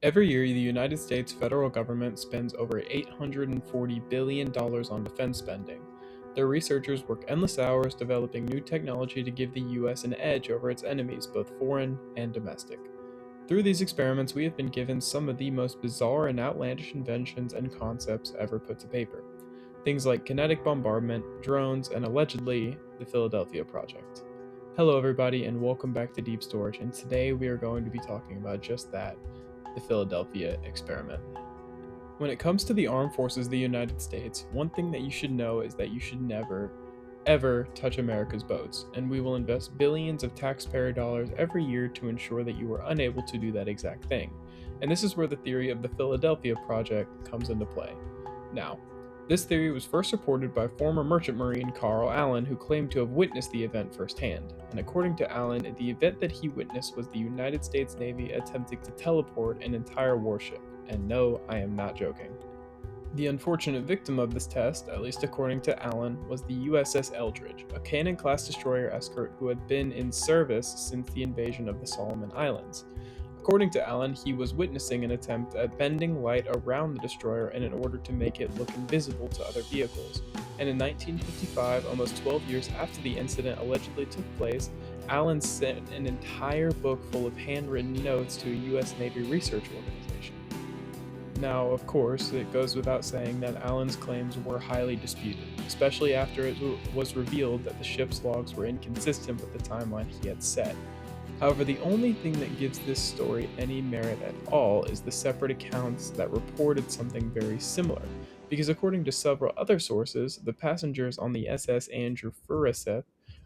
Every year, the United States federal government spends over $840 billion on defense spending. Their researchers work endless hours developing new technology to give the US an edge over its enemies, both foreign and domestic. Through these experiments, we have been given some of the most bizarre and outlandish inventions and concepts ever put to paper. Things like kinetic bombardment, drones, and allegedly, the Philadelphia Project. Hello, everybody, and welcome back to Deep Storage, and today we are going to be talking about just that, the Philadelphia experiment. When it comes to the armed forces of the United States, one thing that you should know is that you should never, ever touch America's boats, and we will invest billions of taxpayer dollars every year to ensure that you are unable to do that exact thing. And this is where the theory of the Philadelphia Project comes into play. Now, this theory was first reported by former merchant marine Carl Allen, who claimed to have witnessed the event firsthand. And according to Allen, the event that he witnessed was the United States Navy attempting to teleport an entire warship. And no, I am not joking. The unfortunate victim of this test, at least according to Allen, was the USS Eldridge, a Cannon-class destroyer escort who had been in service since the invasion of the Solomon Islands. According to Allen, he was witnessing an attempt at bending light around the destroyer in order to make it look invisible to other vehicles. And in 1955, almost 12 years after the incident allegedly took place, Allen sent an entire book full of handwritten notes to a U.S. Navy research organization. Now, of course, it goes without saying that Allen's claims were highly disputed, especially after it was revealed that the ship's logs were inconsistent with the timeline he had set. However, the only thing that gives this story any merit at all is the separate accounts that reported something very similar, because according to several other sources, the passengers on the SS Andrew Furuseth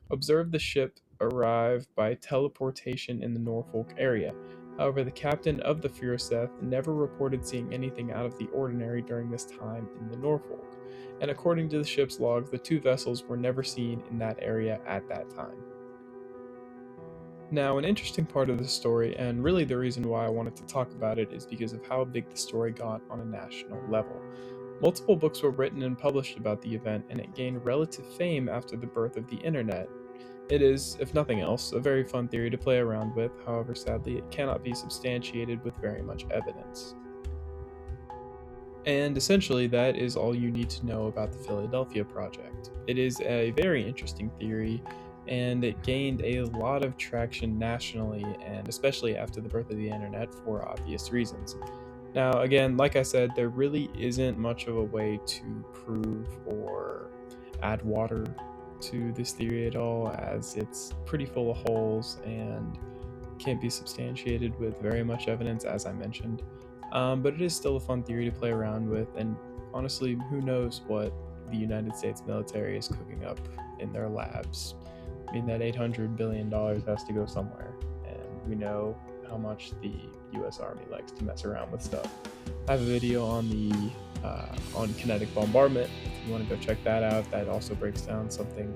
observed the ship arrive by teleportation in the Norfolk area. However, the captain of the Furuseth never reported seeing anything out of the ordinary during this time in the Norfolk, and according to the ship's logs, the two vessels were never seen in that area at that time. Now, an interesting part of the story, and really the reason why I wanted to talk about it, is because of how big the story got on a national level. Multiple books were written and published about the event, and it gained relative fame after the birth of the internet. It is, if nothing else, a very fun theory to play around with, however, sadly, it cannot be substantiated with very much evidence. And essentially, that is all you need to know about the Philadelphia Project. It is a very interesting theory, and it gained a lot of traction nationally, and especially after the birth of the internet for obvious reasons. Now, again, like I said, there really isn't much of a way to prove or add water to this theory at all, as it's pretty full of holes and can't be substantiated with very much evidence, as I mentioned. But it is still a fun theory to play around with, and honestly, who knows what the United States military is cooking up in their labs. I mean, that $800 billion has to go somewhere, and we know how much the U.S. Army likes to mess around with stuff. I have a video on on kinetic bombardment. If you want to go check that out, that also breaks down something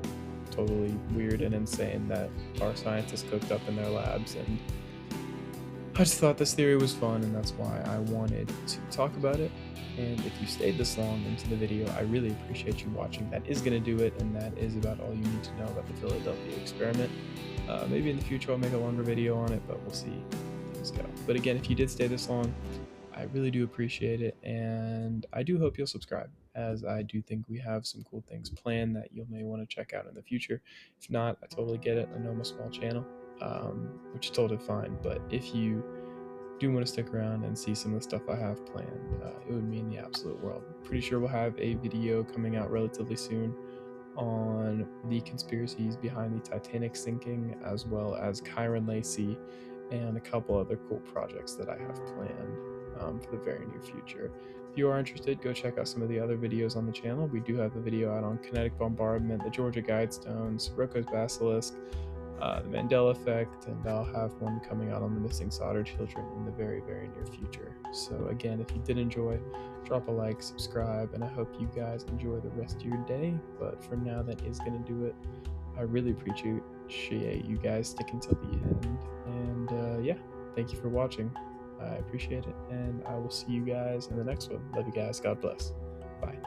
totally weird and insane that our scientists cooked up in their labs, and I just thought this theory was fun, and that's why I wanted to talk about it. And if you stayed this long into the video, I really appreciate you watching. That is going to do it, and that is about all you need to know about the Philadelphia experiment. Maybe in the future I'll make a longer video on it, but we'll see how things go. But again, if you did stay this long, I really do appreciate it, and I do hope you'll subscribe, as I do think we have some cool things planned that you may want to check out in the future. If not, I totally get it. I know I'm a small channel, which is totally fine, but if you do want to stick around and see some of the stuff I have planned, it would mean the absolute world. Pretty sure we'll have a video coming out relatively soon on the conspiracies behind the Titanic sinking, as well as Kyron Lacey and a couple other cool projects that I have planned for the very near future. If you are interested, go check out some of the other videos on the channel. We do have a video out on kinetic bombardment, the Georgia Guidestones, Rocco's Basilisk, the Mandela Effect, and I'll have one coming out on the missing solder children in the very, very near future. So again, if you did enjoy, drop a like, subscribe, and I hope you guys enjoy the rest of your day. But for now, that is going to do it. I really appreciate you guys sticking till the end. And yeah, thank you for watching. I appreciate it, and I will see you guys in the next one. Love you guys. God bless. Bye.